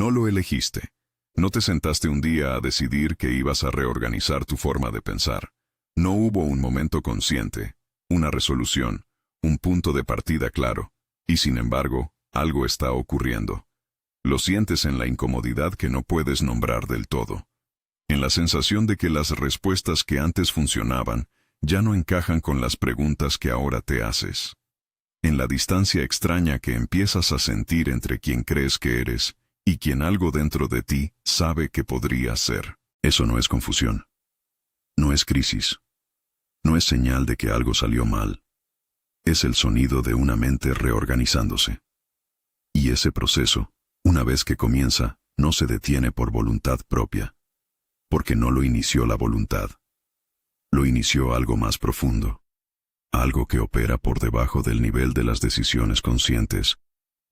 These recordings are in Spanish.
No lo elegiste. No te sentaste un día a decidir que ibas a reorganizar tu forma de pensar. No hubo un momento consciente, una resolución, un punto de partida claro. Y sin embargo, algo está ocurriendo. Lo sientes en la incomodidad que no puedes nombrar del todo. En la sensación de que las respuestas que antes funcionaban ya no encajan con las preguntas que ahora te haces. En la distancia extraña que empiezas a sentir entre quien crees que eres y quien algo dentro de ti sabe que podría ser. Eso no es confusión. No es crisis. No es señal de que algo salió mal. Es el sonido de una mente reorganizándose. Y ese proceso, una vez que comienza, no se detiene por voluntad propia. Porque no lo inició la voluntad. Lo inició algo más profundo. Algo que opera por debajo del nivel de las decisiones conscientes,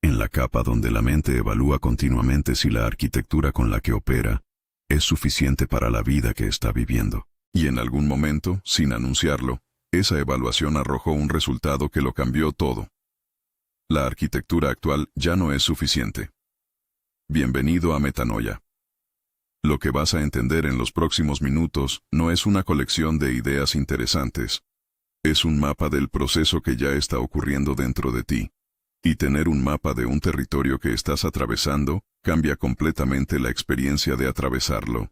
en la capa donde la mente evalúa continuamente si la arquitectura con la que opera es suficiente para la vida que está viviendo. Y en algún momento, sin anunciarlo, esa evaluación arrojó un resultado que lo cambió todo. La arquitectura actual ya no es suficiente. Bienvenido a Metanoia. Lo que vas a entender en los próximos minutos no es una colección de ideas interesantes. Es un mapa del proceso que ya está ocurriendo dentro de ti. Y tener un mapa de un territorio que estás atravesando cambia completamente la experiencia de atravesarlo.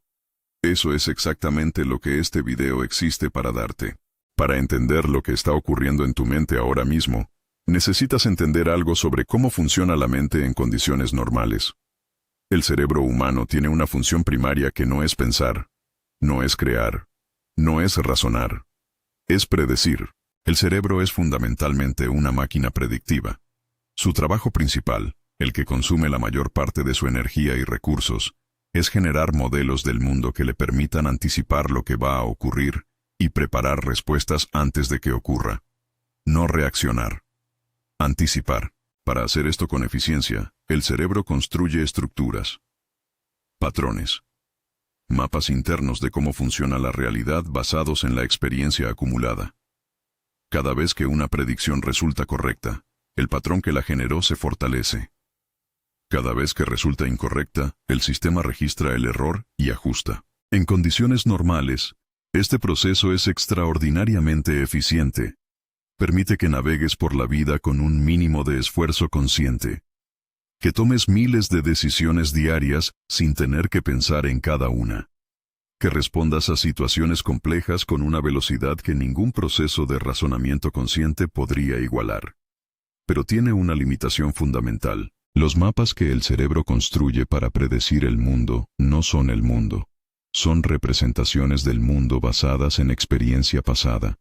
Eso es exactamente lo que este video existe para darte. Para entender lo que está ocurriendo en tu mente ahora mismo, necesitas entender algo sobre cómo funciona la mente en condiciones normales. El cerebro humano tiene una función primaria que no es pensar, no es crear, no es razonar, es predecir. El cerebro es fundamentalmente una máquina predictiva. Su trabajo principal, el que consume la mayor parte de su energía y recursos, es generar modelos del mundo que le permitan anticipar lo que va a ocurrir y preparar respuestas antes de que ocurra. No reaccionar. Anticipar. Para hacer esto con eficiencia, el cerebro construye estructuras, patrones, mapas internos de cómo funciona la realidad basados en la experiencia acumulada. Cada vez que una predicción resulta correcta, el patrón que la generó se fortalece. Cada vez que resulta incorrecta, el sistema registra el error y ajusta. En condiciones normales, este proceso es extraordinariamente eficiente. Permite que navegues por la vida con un mínimo de esfuerzo consciente. Que tomes miles de decisiones diarias sin tener que pensar en cada una. Que respondas a situaciones complejas con una velocidad que ningún proceso de razonamiento consciente podría igualar. Pero tiene una limitación fundamental. Los mapas que el cerebro construye para predecir el mundo no son el mundo. Son representaciones del mundo basadas en experiencia pasada.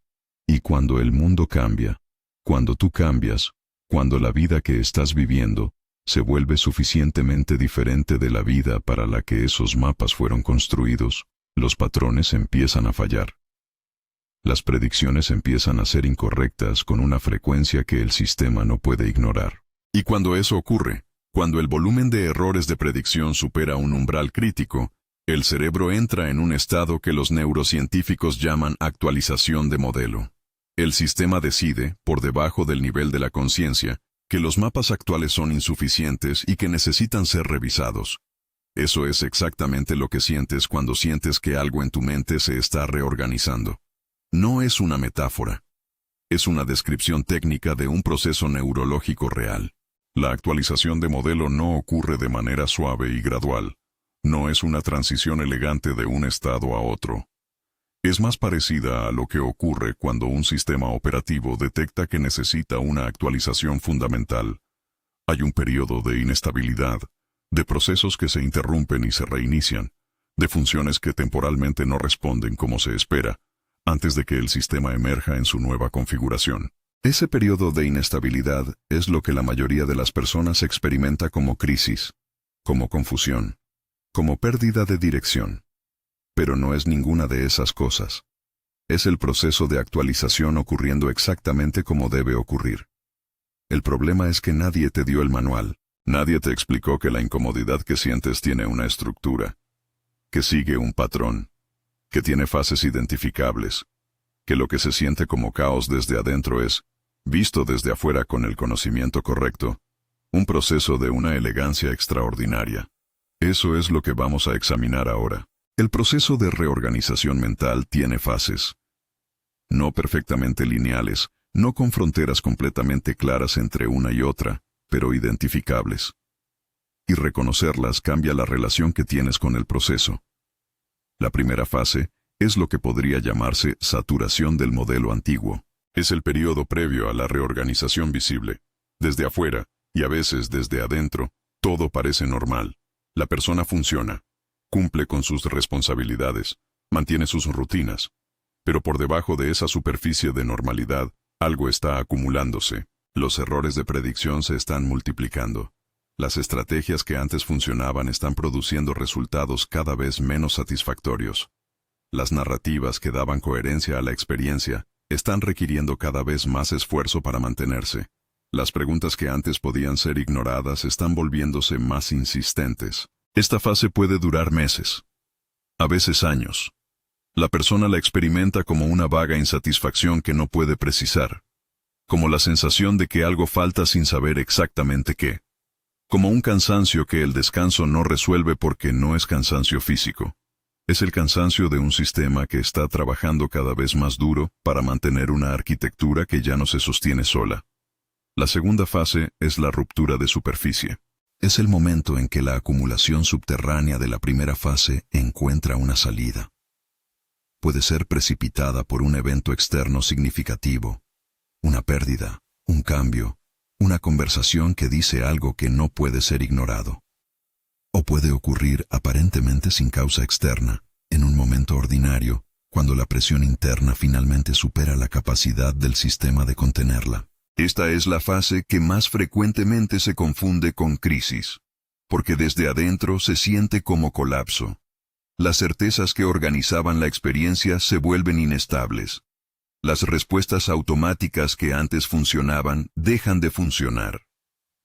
Y cuando el mundo cambia, cuando tú cambias, cuando la vida que estás viviendo se vuelve suficientemente diferente de la vida para la que esos mapas fueron construidos, los patrones empiezan a fallar. Las predicciones empiezan a ser incorrectas con una frecuencia que el sistema no puede ignorar. Y cuando eso ocurre, cuando el volumen de errores de predicción supera un umbral crítico, el cerebro entra en un estado que los neurocientíficos llaman actualización de modelo. El sistema decide, por debajo del nivel de la conciencia, que los mapas actuales son insuficientes y que necesitan ser revisados. Eso es exactamente lo que sientes cuando sientes que algo en tu mente se está reorganizando. No es una metáfora. Es una descripción técnica de un proceso neurológico real. La actualización de modelo no ocurre de manera suave y gradual. No es una transición elegante de un estado a otro. Es más parecida a lo que ocurre cuando un sistema operativo detecta que necesita una actualización fundamental. Hay un periodo de inestabilidad, de procesos que se interrumpen y se reinician, de funciones que temporalmente no responden como se espera, antes de que el sistema emerja en su nueva configuración. Ese periodo de inestabilidad es lo que la mayoría de las personas experimenta como crisis, como confusión, como pérdida de dirección. Pero no es ninguna de esas cosas. Es el proceso de actualización ocurriendo exactamente como debe ocurrir. El problema es que nadie te dio el manual. Nadie te explicó que la incomodidad que sientes tiene una estructura, que sigue un patrón, que tiene fases identificables, que lo que se siente como caos desde adentro es, visto desde afuera con el conocimiento correcto, un proceso de una elegancia extraordinaria. Eso es lo que vamos a examinar ahora. El proceso de reorganización mental tiene fases. No perfectamente lineales, no con fronteras completamente claras entre una y otra, pero identificables. Y reconocerlas cambia la relación que tienes con el proceso. La primera fase es lo que podría llamarse saturación del modelo antiguo. Es el periodo previo a la reorganización visible. Desde afuera, y a veces desde adentro, todo parece normal. La persona funciona, cumple con sus responsabilidades, mantiene sus rutinas. Pero por debajo de esa superficie de normalidad, algo está acumulándose. Los errores de predicción se están multiplicando. Las estrategias que antes funcionaban están produciendo resultados cada vez menos satisfactorios. Las narrativas que daban coherencia a la experiencia están requiriendo cada vez más esfuerzo para mantenerse. Las preguntas que antes podían ser ignoradas están volviéndose más insistentes. Esta fase puede durar meses, a veces años. La persona la experimenta como una vaga insatisfacción que no puede precisar, como la sensación de que algo falta sin saber exactamente qué, como un cansancio que el descanso no resuelve porque no es cansancio físico. Es el cansancio de un sistema que está trabajando cada vez más duro para mantener una arquitectura que ya no se sostiene sola. La segunda fase es la ruptura de superficie. Es el momento en que la acumulación subterránea de la primera fase encuentra una salida. Puede ser precipitada por un evento externo significativo, una pérdida, un cambio, una conversación que dice algo que no puede ser ignorado. O puede ocurrir aparentemente sin causa externa, en un momento ordinario, cuando la presión interna finalmente supera la capacidad del sistema de contenerla. Esta es la fase que más frecuentemente se confunde con crisis, porque desde adentro se siente como colapso. Las certezas que organizaban la experiencia se vuelven inestables. Las respuestas automáticas que antes funcionaban dejan de funcionar.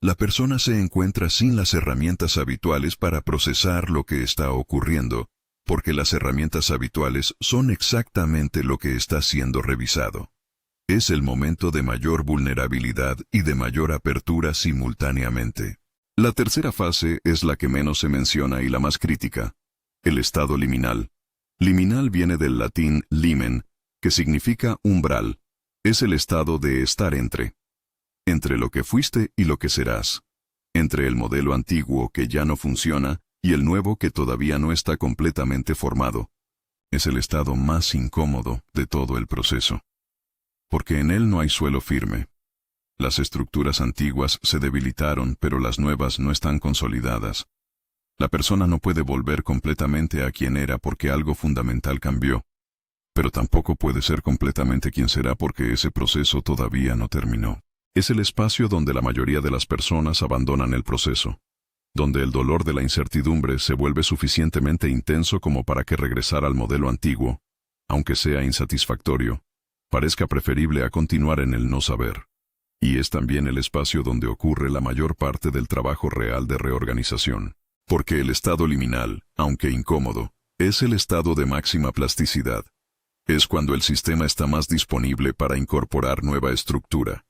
La persona se encuentra sin las herramientas habituales para procesar lo que está ocurriendo, porque las herramientas habituales son exactamente lo que está siendo revisado. Es el momento de mayor vulnerabilidad y de mayor apertura simultáneamente. La tercera fase es la que menos se menciona y la más crítica, el estado liminal. Liminal viene del latín limen, que significa umbral. Es el estado de estar entre lo que fuiste y lo que serás, entre el modelo antiguo que ya no funciona y el nuevo que todavía no está completamente formado. Es el estado más incómodo de todo el proceso, porque en él no hay suelo firme. Las estructuras antiguas se debilitaron, pero las nuevas no están consolidadas. La persona no puede volver completamente a quien era porque algo fundamental cambió, pero tampoco puede ser completamente quien será porque ese proceso todavía no terminó. Es el espacio donde la mayoría de las personas abandonan el proceso, donde el dolor de la incertidumbre se vuelve suficientemente intenso como para que regresar al modelo antiguo, aunque sea insatisfactorio, parezca preferible a continuar en el no saber. Y es también el espacio donde ocurre la mayor parte del trabajo real de reorganización, porque el estado liminal, aunque incómodo, es el estado de máxima plasticidad. Es cuando el sistema está más disponible para incorporar nueva estructura.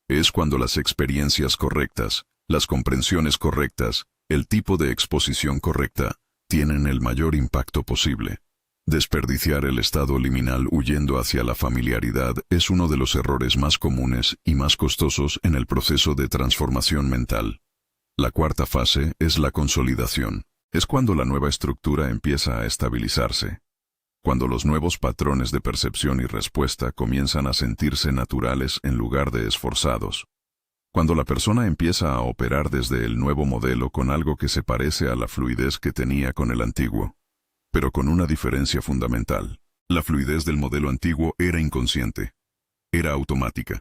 Es cuando las experiencias correctas, las comprensiones correctas, el tipo de exposición correcta, tienen el mayor impacto posible. Desperdiciar el estado liminal huyendo hacia la familiaridad es uno de los errores más comunes y más costosos en el proceso de transformación mental. La cuarta fase es la consolidación. Es cuando la nueva estructura empieza a estabilizarse. Cuando los nuevos patrones de percepción y respuesta comienzan a sentirse naturales en lugar de esforzados. Cuando la persona empieza a operar desde el nuevo modelo con algo que se parece a la fluidez que tenía con el antiguo, pero con una diferencia fundamental. La fluidez del modelo antiguo era inconsciente, era automática,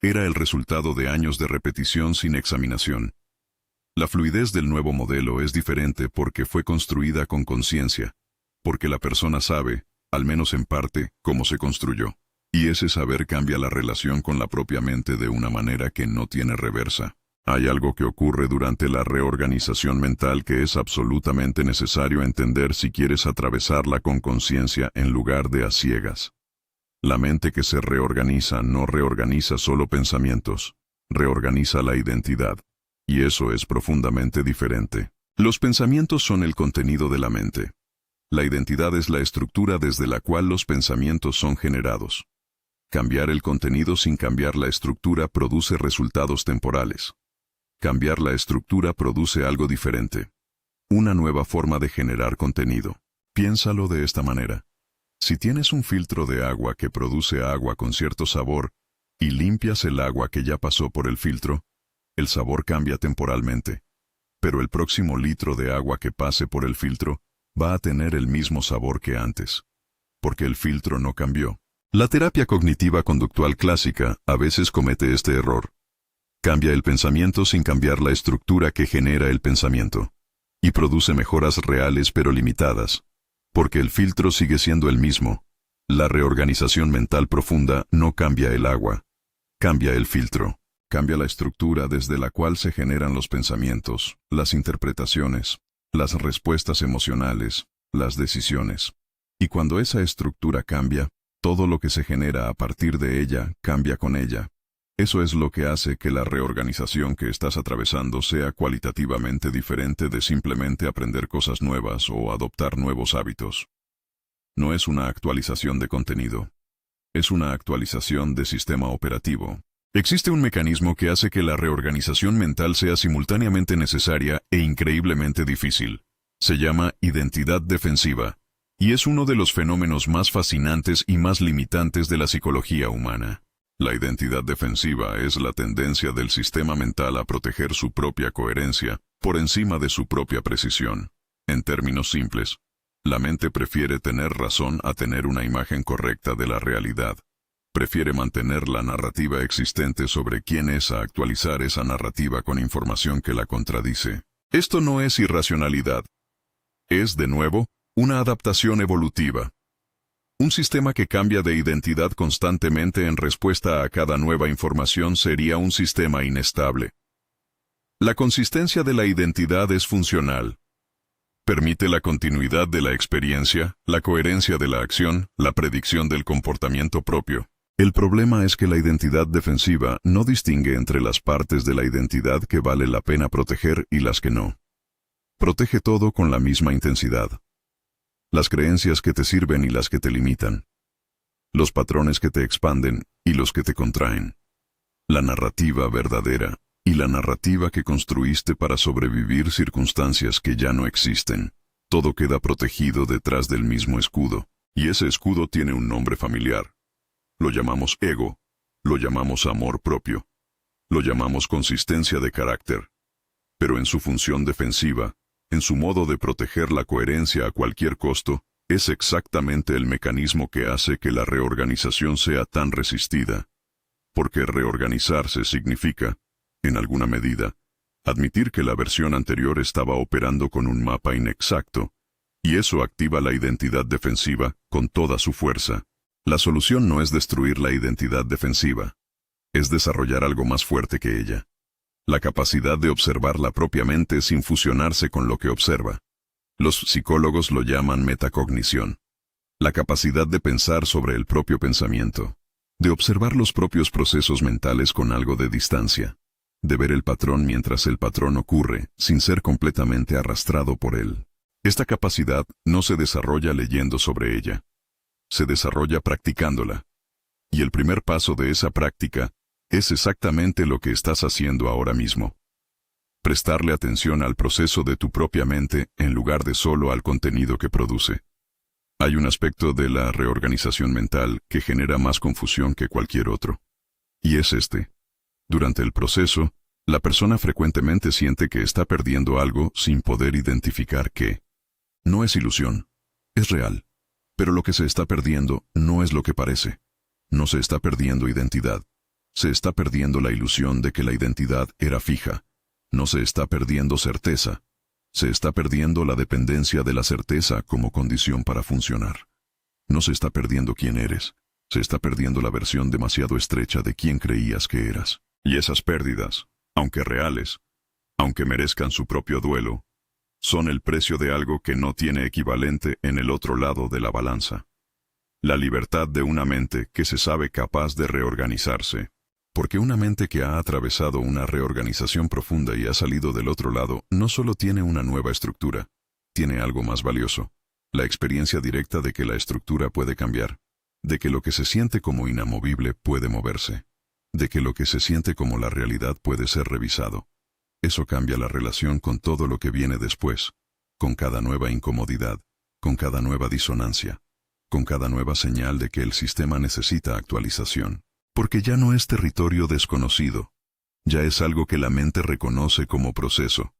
era el resultado de años de repetición sin examinación. La fluidez del nuevo modelo es diferente porque fue construida con conciencia, porque la persona sabe, al menos en parte, cómo se construyó. Y ese saber cambia la relación con la propia mente de una manera que no tiene reversa. Hay algo que ocurre durante la reorganización mental que es absolutamente necesario entender si quieres atravesarla con conciencia en lugar de a ciegas. La mente que se reorganiza no reorganiza solo pensamientos, reorganiza la identidad. Y eso es profundamente diferente. Los pensamientos son el contenido de la mente. La identidad es la estructura desde la cual los pensamientos son generados. Cambiar el contenido sin cambiar la estructura produce resultados temporales. Cambiar la estructura produce algo diferente. Una nueva forma de generar contenido. Piénsalo de esta manera. Si tienes un filtro de agua que produce agua con cierto sabor, y limpias el agua que ya pasó por el filtro, el sabor cambia temporalmente. Pero el próximo litro de agua que pase por el filtro va a tener el mismo sabor que antes, porque el filtro no cambió. La terapia cognitiva conductual clásica a veces comete este error. Cambia el pensamiento sin cambiar la estructura que genera el pensamiento, y produce mejoras reales pero limitadas, porque el filtro sigue siendo el mismo. La reorganización mental profunda no cambia el agua, cambia el filtro. Cambia la estructura desde la cual se generan los pensamientos, las interpretaciones, las respuestas emocionales, las decisiones. Y cuando esa estructura cambia, todo lo que se genera a partir de ella cambia con ella. Eso es lo que hace que la reorganización que estás atravesando sea cualitativamente diferente de simplemente aprender cosas nuevas o adoptar nuevos hábitos. No es una actualización de contenido. Es una actualización de sistema operativo. Existe un mecanismo que hace que la reorganización mental sea simultáneamente necesaria e increíblemente difícil. Se llama identidad defensiva, y es uno de los fenómenos más fascinantes y más limitantes de la psicología humana. La identidad defensiva es la tendencia del sistema mental a proteger su propia coherencia por encima de su propia precisión. En términos simples, la mente prefiere tener razón a tener una imagen correcta de la realidad. Prefiere mantener la narrativa existente sobre quién es a actualizar esa narrativa con información que la contradice. Esto no es irracionalidad. Es, de nuevo, una adaptación evolutiva. Un sistema que cambia de identidad constantemente en respuesta a cada nueva información sería un sistema inestable. La consistencia de la identidad es funcional. Permite la continuidad de la experiencia, la coherencia de la acción, la predicción del comportamiento propio. El problema es que la identidad defensiva no distingue entre las partes de la identidad que vale la pena proteger y las que no. Protege todo con la misma intensidad. Las creencias que te sirven y las que te limitan. Los patrones que te expanden y los que te contraen. La narrativa verdadera y la narrativa que construiste para sobrevivir circunstancias que ya no existen. Todo queda protegido detrás del mismo escudo, y ese escudo tiene un nombre familiar. Lo llamamos ego, lo llamamos amor propio, lo llamamos consistencia de carácter. Pero en su función defensiva, en su modo de proteger la coherencia a cualquier costo, es exactamente el mecanismo que hace que la reorganización sea tan resistida. Porque reorganizarse significa, en alguna medida, admitir que la versión anterior estaba operando con un mapa inexacto, y eso activa la identidad defensiva con toda su fuerza. La solución no es destruir la identidad defensiva, es desarrollar algo más fuerte que ella. La capacidad de observarla propiamente sin fusionarse con lo que observa. Los psicólogos lo llaman metacognición. La capacidad de pensar sobre el propio pensamiento, de observar los propios procesos mentales con algo de distancia, de ver el patrón mientras el patrón ocurre, sin ser completamente arrastrado por él. Esta capacidad no se desarrolla leyendo sobre ella. Se desarrolla practicándola. Y el primer paso de esa práctica es exactamente lo que estás haciendo ahora mismo. Prestarle atención al proceso de tu propia mente en lugar de solo al contenido que produce. Hay un aspecto de la reorganización mental que genera más confusión que cualquier otro. Y es este. Durante el proceso, la persona frecuentemente siente que está perdiendo algo sin poder identificar qué. No es ilusión. Es real. Pero lo que se está perdiendo no es lo que parece. No se está perdiendo identidad. Se está perdiendo la ilusión de que la identidad era fija. No se está perdiendo certeza. Se está perdiendo la dependencia de la certeza como condición para funcionar. No se está perdiendo quién eres. Se está perdiendo la versión demasiado estrecha de quién creías que eras. Y esas pérdidas, aunque reales, aunque merezcan su propio duelo, son el precio de algo que no tiene equivalente en el otro lado de la balanza. La libertad de una mente que se sabe capaz de reorganizarse. Porque una mente que ha atravesado una reorganización profunda y ha salido del otro lado no solo tiene una nueva estructura, tiene algo más valioso: la experiencia directa de que la estructura puede cambiar, de que lo que se siente como inamovible puede moverse, de que lo que se siente como la realidad puede ser revisado. Eso cambia la relación con todo lo que viene después, con cada nueva incomodidad, con cada nueva disonancia, con cada nueva señal de que el sistema necesita actualización. Porque ya no es territorio desconocido, ya es algo que la mente reconoce como proceso.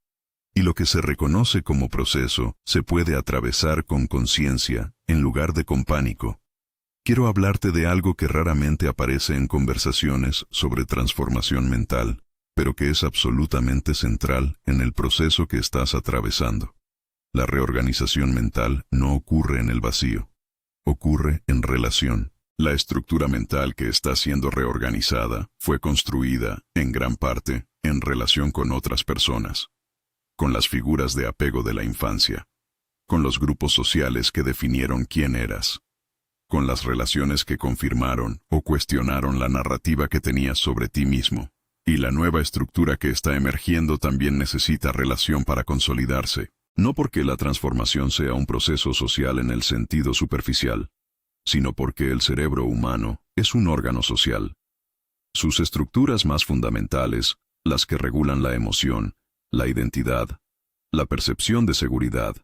Y lo que se reconoce como proceso se puede atravesar con conciencia, en lugar de con pánico. Quiero hablarte de algo que raramente aparece en conversaciones sobre transformación mental, pero que es absolutamente central en el proceso que estás atravesando. La reorganización mental no ocurre en el vacío, ocurre en relación. La estructura mental que está siendo reorganizada fue construida, en gran parte, en relación con otras personas, con las figuras de apego de la infancia, con los grupos sociales que definieron quién eras, con las relaciones que confirmaron o cuestionaron la narrativa que tenías sobre ti mismo. Y la nueva estructura que está emergiendo también necesita relación para consolidarse, no porque la transformación sea un proceso social en el sentido superficial, sino porque el cerebro humano es un órgano social. Sus estructuras más fundamentales, las que regulan la emoción, la identidad, la percepción de seguridad,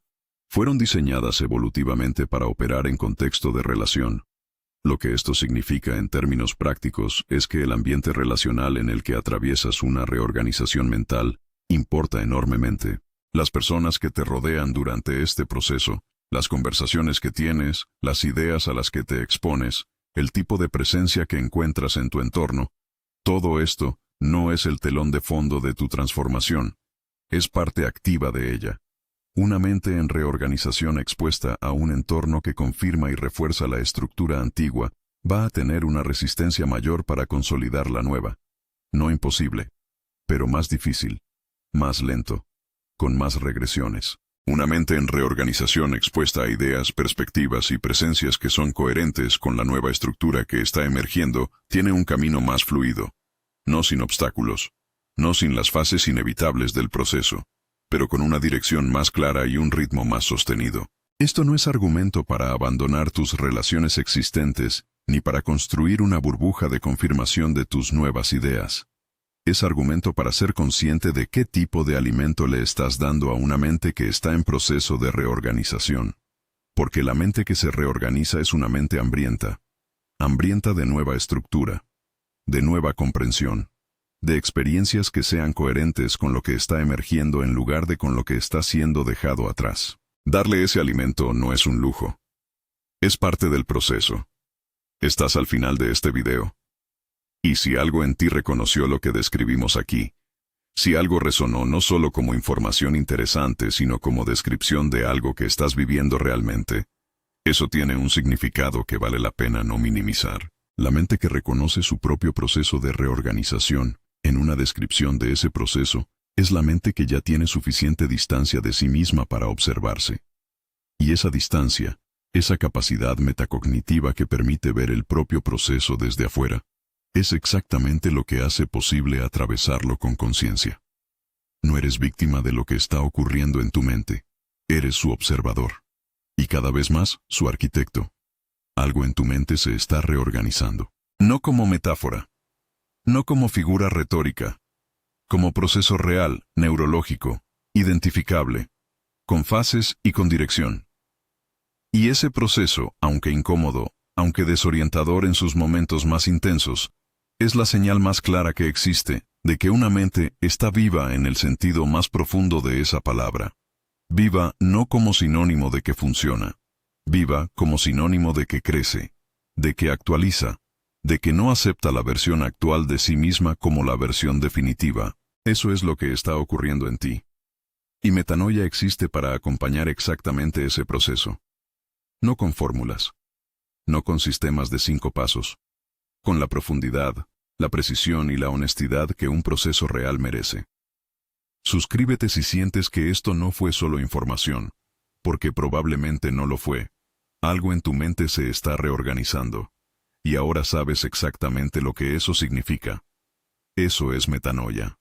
fueron diseñadas evolutivamente para operar en contexto de relación. Lo que esto significa en términos prácticos es que el ambiente relacional en el que atraviesas una reorganización mental importa enormemente. Las personas que te rodean durante este proceso, las conversaciones que tienes, las ideas a las que te expones, el tipo de presencia que encuentras en tu entorno, todo esto no es el telón de fondo de tu transformación, es parte activa de ella. Una mente en reorganización expuesta a un entorno que confirma y refuerza la estructura antigua va a tener una resistencia mayor para consolidar la nueva. No imposible, pero más difícil, más lento, con más regresiones. Una mente en reorganización expuesta a ideas, perspectivas y presencias que son coherentes con la nueva estructura que está emergiendo, tiene un camino más fluido. No sin obstáculos, no sin las fases inevitables del proceso, pero con una dirección más clara y un ritmo más sostenido. Esto no es argumento para abandonar tus relaciones existentes, ni para construir una burbuja de confirmación de tus nuevas ideas. Es argumento para ser consciente de qué tipo de alimento le estás dando a una mente que está en proceso de reorganización. Porque la mente que se reorganiza es una mente hambrienta. Hambrienta de nueva estructura, de nueva comprensión, de experiencias que sean coherentes con lo que está emergiendo en lugar de con lo que está siendo dejado atrás. Darle ese alimento no es un lujo. Es parte del proceso. Estás al final de este video. Y si algo en ti reconoció lo que describimos aquí, si algo resonó no solo como información interesante, sino como descripción de algo que estás viviendo realmente, eso tiene un significado que vale la pena no minimizar. La mente que reconoce su propio proceso de reorganización, en una descripción de ese proceso, es la mente que ya tiene suficiente distancia de sí misma para observarse. Y esa distancia, esa capacidad metacognitiva que permite ver el propio proceso desde afuera, es exactamente lo que hace posible atravesarlo con conciencia. No eres víctima de lo que está ocurriendo en tu mente, eres su observador. Y cada vez más, su arquitecto. Algo en tu mente se está reorganizando. No como metáfora, no como figura retórica, como proceso real, neurológico, identificable, con fases y con dirección. Y ese proceso, aunque incómodo, aunque desorientador en sus momentos más intensos, es la señal más clara que existe de que una mente está viva en el sentido más profundo de esa palabra. Viva no como sinónimo de que funciona, viva como sinónimo de que crece, de que actualiza, de que no acepta la versión actual de sí misma como la versión definitiva. Eso es lo que está ocurriendo en ti. Y metanoia existe para acompañar exactamente ese proceso. No con fórmulas, no con sistemas de 5 pasos, con la profundidad, la precisión y la honestidad que un proceso real merece. Suscríbete si sientes que esto no fue solo información, porque probablemente no lo fue. Algo en tu mente se está reorganizando, y ahora sabes exactamente lo que eso significa. Eso es metanoia.